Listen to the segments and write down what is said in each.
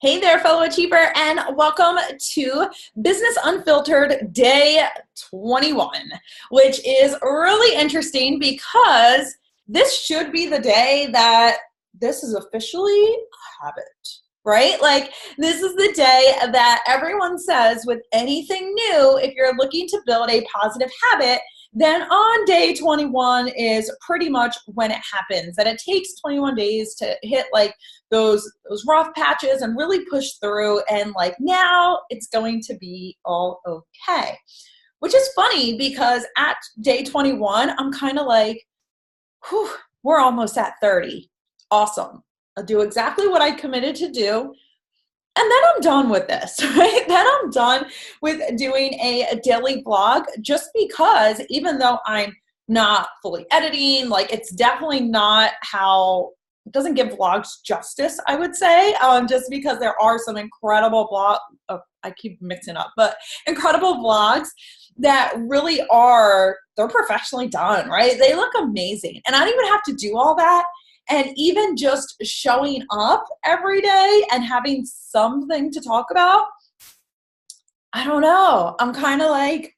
Hey there, fellow achiever, and welcome to Business Unfiltered Day 21, which is really interesting because this should be the day that this is officially a habit, right? Like, this is the day that everyone says with anything new, if you're looking to build a positive habit, then on day 21 is pretty much when it happens. That it takes 21 days to hit like those rough patches and really push through, and like now it's going to be all okay. Which is funny because at day 21, I'm kind of like, whew, we're almost at 30. Awesome. I'll do exactly what I committed to do. And then I'm done with this, right? Then I'm done with doing a daily blog, just because even though I'm not fully editing, like it's definitely not how, it doesn't give vlogs justice, I would say, just because there are some incredible I keep mixing up, but incredible vlogs that really are, they're professionally done, right? They look amazing. And I don't even have to do all that. And even just showing up every day and having something to talk about, I don't know. I'm kind of like,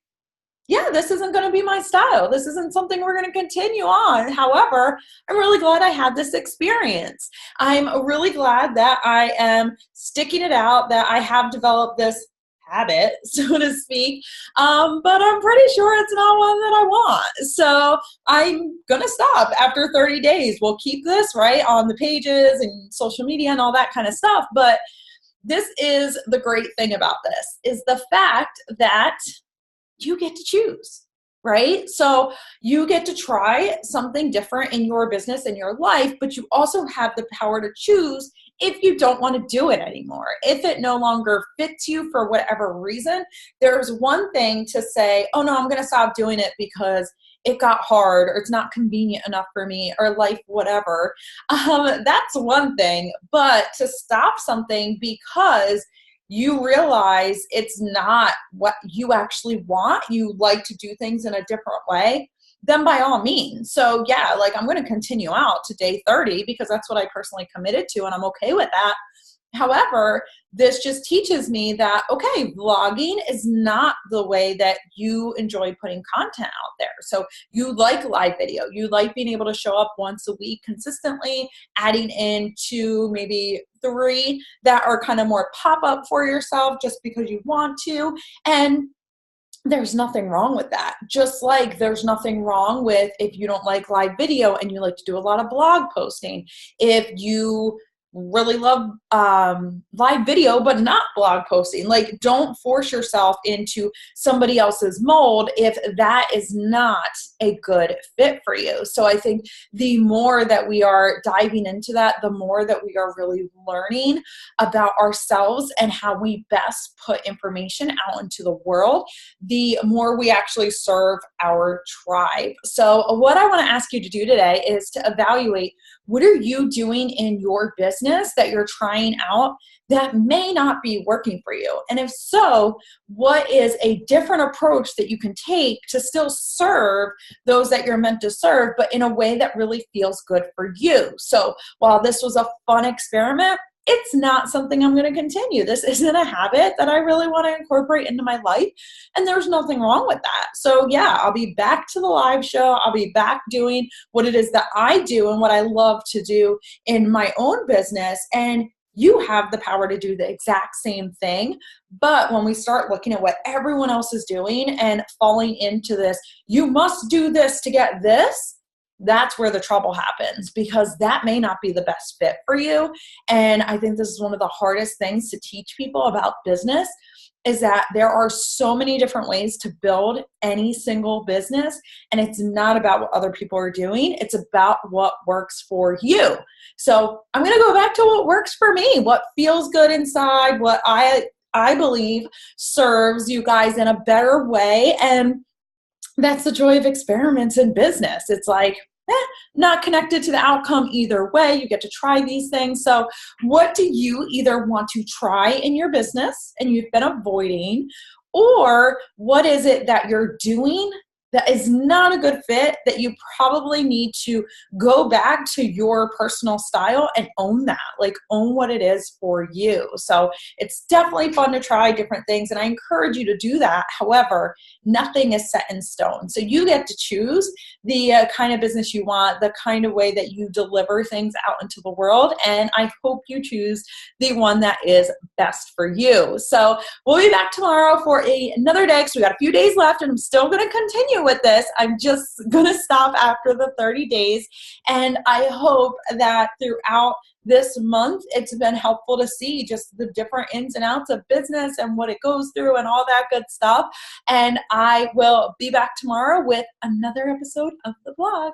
yeah, this isn't going to be my style. This isn't something we're going to continue on. However, I'm really glad I had this experience. I'm really glad that I am sticking it out, that I have developed this habit, so to speak, but I'm pretty sure it's not one that I want. So I'm gonna stop after 30 days. We'll keep this right on the pages and social media and all that kind of stuff. But this is the great thing about this, is the fact that you get to choose, right? So you get to try something different in your business, in your life, but you also have the power to choose if you don't want to do it anymore. If it no longer fits you for whatever reason, there's one thing to say, oh no, I'm going to stop doing it because it got hard or it's not convenient enough for me or life, whatever. That's one thing. But to stop something because you realize it's not what you actually want, you like to do things in a different way, then by all means. So yeah, like I'm going to continue out to day 30 because that's what I personally committed to, and I'm okay with that. However, this just teaches me that, okay, vlogging is not the way that you enjoy putting content out there. So you like live video, you like being able to show up once a week consistently, adding in 2, maybe 3 that are kind of more pop-up for yourself just because you want to. And there's nothing wrong with that. Just like there's nothing wrong with if you don't like live video and you like to do a lot of blog posting. If you really love live video but not blog posting, like don't force yourself into somebody else's mold if that is not a good fit for you. So I think the more that we are diving into that, the more that we are really learning about ourselves and how we best put information out into the world, the more we actually serve our tribe. So what I want to ask you to do today is to evaluate, what are you doing in your business that you're trying out that may not be working for you? And if so, what is a different approach that you can take to still serve those that you're meant to serve, but in a way that really feels good for you? So while this was a fun experiment, it's not something I'm going to continue. This isn't a habit that I really want to incorporate into my life, and there's nothing wrong with that. So yeah, I'll be back to the live show. I'll be back doing what it is that I do and what I love to do in my own business, and you have the power to do the exact same thing. But when we start looking at what everyone else is doing and falling into this, you must do this to get this, that's where the trouble happens, because that may not be the best fit for you. And I think this is one of the hardest things to teach people about business, is that there are so many different ways to build any single business. And it's not about what other people are doing. It's about what works for you. So I'm going to go back to what works for me, what feels good inside, what I believe serves you guys in a better way. And that's the joy of experiments in business. It's like, not connected to the outcome either way. You get to try these things. So what do you either want to try in your business and you've been avoiding, or what is it that you're doing that is not a good fit, that you probably need to go back to your personal style and own that, like own what it is for you. So it's definitely fun to try different things, and I encourage you to do that. However, nothing is set in stone. So you get to choose the kind of business you want, the kind of way that you deliver things out into the world, and I hope you choose the one that is best for you. So we'll be back tomorrow for another day, because we got a few days left, and I'm still going to continue with this. I'm just going to stop after the 30 days. And I hope that throughout this month, it's been helpful to see just the different ins and outs of business and what it goes through and all that good stuff. And I will be back tomorrow with another episode of the blog.